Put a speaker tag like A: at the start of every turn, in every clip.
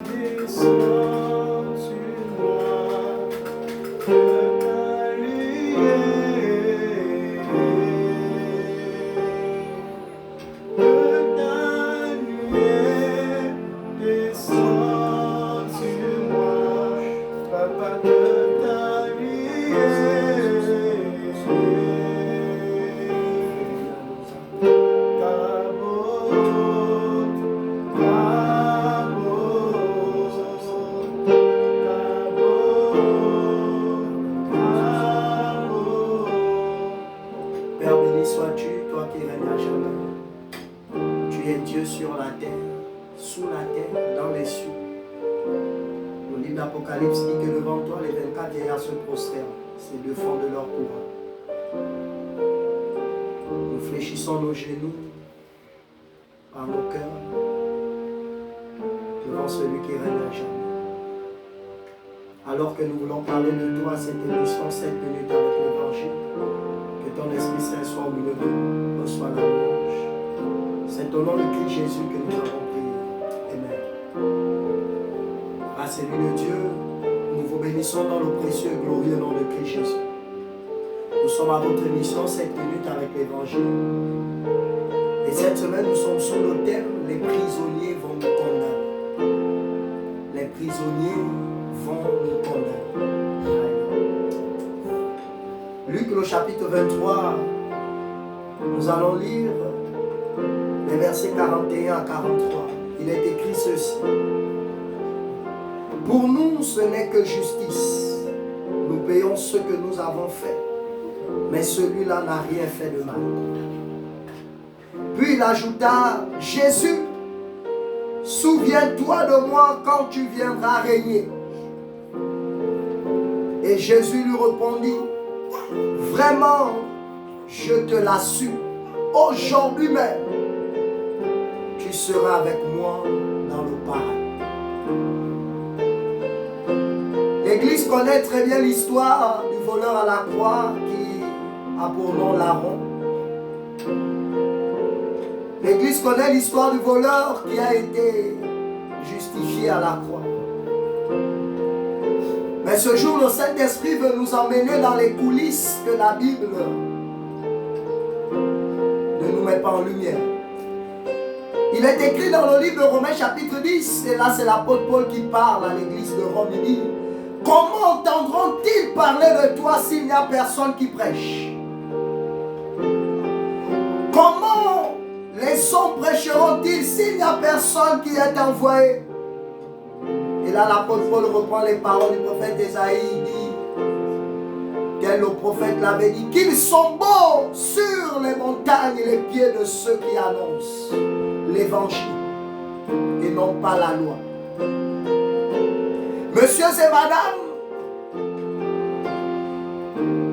A: Descends sur moi, que ta lumière, descend sur moi, Papa, que ta
B: Père, béni sois-tu, toi qui règnes à jamais. Tu es Dieu sur la terre, sous la terre, dans les cieux. Le livre d'Apocalypse dit que devant toi, les 24 vieillards se prosternent, ces deux fonds de leur couronne. Nous fléchissons nos genoux par nos cœurs devant celui qui règne à jamais. Alors que nous voulons parler de toi à cette émission, 7 minutes avec l'Évangile, que ton Esprit Saint soit au milieu de nous, reçois la louange. C'est au nom de Christ Jésus que nous avons prié. Amen. Grâce et de Dieu, nous vous bénissons dans le précieux et glorieux nom de Christ Jésus. Nous sommes à votre émission 7 minutes avec l'Évangile. Et cette semaine, nous sommes sur le thème « Les prisonniers vont nous condamner ». Les prisonniers vont nous condamner. Luc, le chapitre 23, nous allons lire les versets 41 à 43. Il est écrit ceci. Pour nous, ce n'est que justice. Nous payons ce que nous avons fait. Mais celui-là n'a rien fait de mal. Puis il ajouta, Jésus, souviens-toi de moi quand tu viendras régner. Et Jésus lui répondit, vraiment, je te l'assure, aujourd'hui même, tu seras avec moi dans le paradis. L'Église connaît très bien l'histoire du voleur à la croix qui a pour nom Larron. L'Église connaît l'histoire du voleur qui a été justifié à la croix. Mais ce jour, le Saint-Esprit veut nous emmener dans les coulisses que la Bible ne nous met pas en lumière. Il est écrit dans le livre de Romains chapitre 10, et là c'est l'apôtre Paul qui parle à l'église de Rome. Il dit, comment entendront-ils parler de toi s'il n'y a personne qui prêche? Comment les hommes prêcheront-ils s'il n'y a personne qui est envoyé? Et là l'apôtre Paul reprend les paroles du prophète Ésaïe. Il dit, tel le prophète l'avait dit, qu'ils sont beaux sur les montagnes et les pieds de ceux qui annoncent l'évangile et non pas la loi. Messieurs et madame,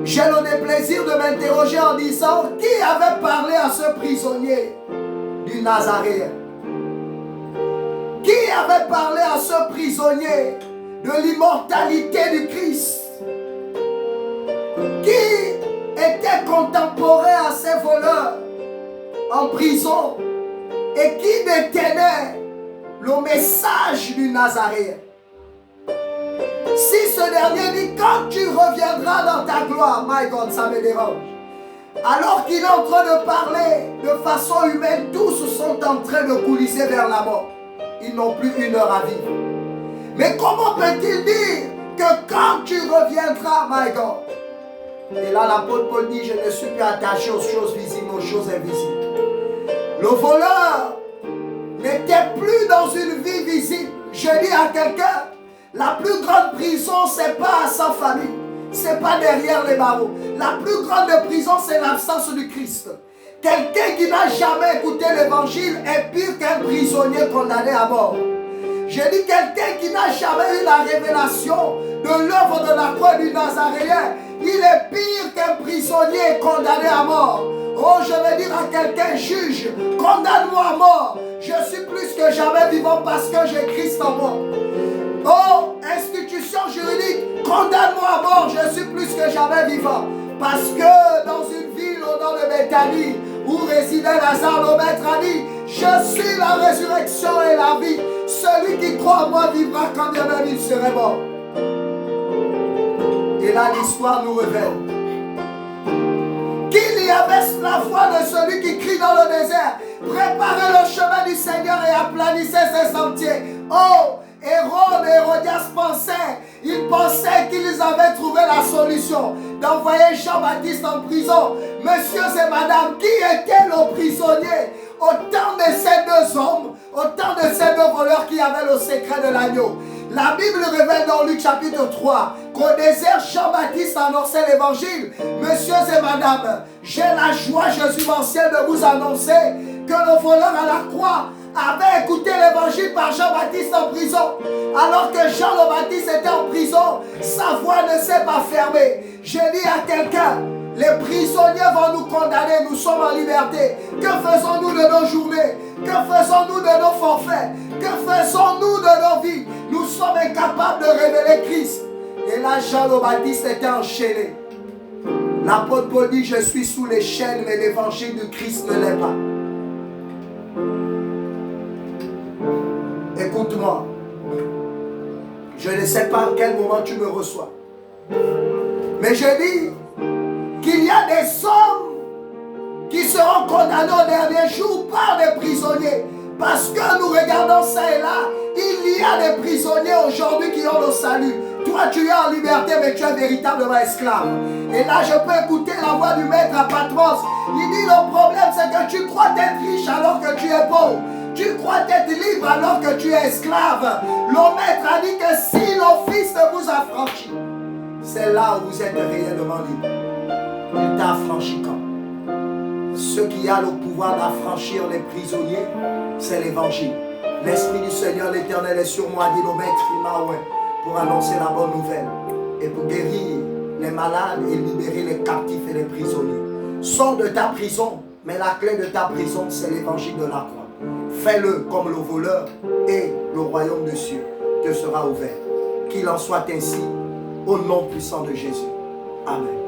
B: j'ai le déplaisir de m'interroger en disant, qui avait parlé à ce prisonnier du Nazaréen? Qui avait parlé à ce prisonnier de l'immortalité du Christ? Qui était contemporain à ces voleurs en prison et qui détenait le message du Nazaréen? Si ce dernier dit, quand tu reviendras dans ta gloire, my God, ça me dérange. Alors qu'il est en train de parler de façon humaine, tous sont en train de coulisser vers la mort. Ils n'ont plus une heure à vivre. Mais comment peut-il dire que quand tu reviendras, my God? Et là, l'apôtre Paul dit, je ne suis plus attaché aux choses visibles, aux choses invisibles. Le voleur n'était plus dans une vie visible. Je dis à quelqu'un, la plus grande prison, c'est pas à sa famille. C'est pas derrière les barreaux. La plus grande prison, c'est l'absence du Christ. Quelqu'un qui n'a jamais écouté l'évangile est pire qu'un prisonnier condamné à mort. Je dis quelqu'un qui n'a jamais eu la révélation de l'œuvre de la croix du Nazaréen, il est pire qu'un prisonnier condamné à mort. Oh, je vais dire à quelqu'un, juge, condamne-moi à mort. Je suis plus que jamais vivant parce que j'ai Christ en moi. Oh, institution juridique, condamne-moi à mort, je suis plus que jamais vivant. Parce que dans une ville au nom de Béthanie, où résidait Lazare, le maître a dit, je suis la résurrection et la vie. celui qui croit en moi vivra quand bien même il serait mort. Et là, l'histoire nous révèle qu'il y avait la foi de celui qui crie dans le désert: préparez le chemin du Seigneur et aplanissez ses sentiers. Oh, Hérode et Hérodias ils pensaient qu'ils avaient trouvé la solution d'envoyer Jean-Baptiste en prison. Messieurs et madame, qui était le prisonnier au temps de ces deux hommes, au temps de ces deux voleurs qui avaient le secret de l'agneau? La Bible révèle dans Luc chapitre 3 qu'au désert, Jean-Baptiste annonçait l'évangile. Messieurs et madame, j'ai la joie jésuitienne de vous annoncer que le voleur à la croix avait écouté l'évangile par Jean-Baptiste en prison. Alors que Jean le Baptiste était en prison, sa voix ne s'est pas fermée. Je dis à quelqu'un: les prisonniers vont nous condamner, nous sommes en liberté. Que faisons-nous de nos journées? Que faisons-nous de nos forfaits? Que faisons-nous de nos vies? Nous sommes incapables de révéler Christ. Et là, Jean le Baptiste était enchaîné. L'apôtre Paul dit: je suis sous les chaînes, mais l'évangile de Christ ne l'est pas. Écoute-moi, je ne sais pas à quel moment tu me reçois, mais je dis qu'il y a des hommes qui seront condamnés au dernier jour par des prisonniers. Parce que nous regardons ça et là, il y a des prisonniers aujourd'hui qui ont le salut. Toi, tu es en liberté, mais tu es véritablement esclave. Et là, je peux écouter la voix du maître à Patmos. Il dit: le problème, c'est que tu crois être riche alors que tu es pauvre. Tu crois être libre alors que tu es esclave. Le maître a dit que si le Fils vous affranchit, c'est là où vous êtes réellement libre. Il t'a affranchi quand? Ce qui a le pouvoir d'affranchir les prisonniers, c'est l'évangile. L'Esprit du Seigneur l'Éternel est sur moi, dit le maître, il m'a oint pour annoncer la bonne nouvelle et pour guérir les malades et libérer les captifs et les prisonniers. Sors de ta prison, mais la clé de ta prison, c'est l'évangile de la croix. Fais-le comme le voleur et le royaume des cieux te sera ouvert. Qu'il en soit ainsi, au nom puissant de Jésus. Amen.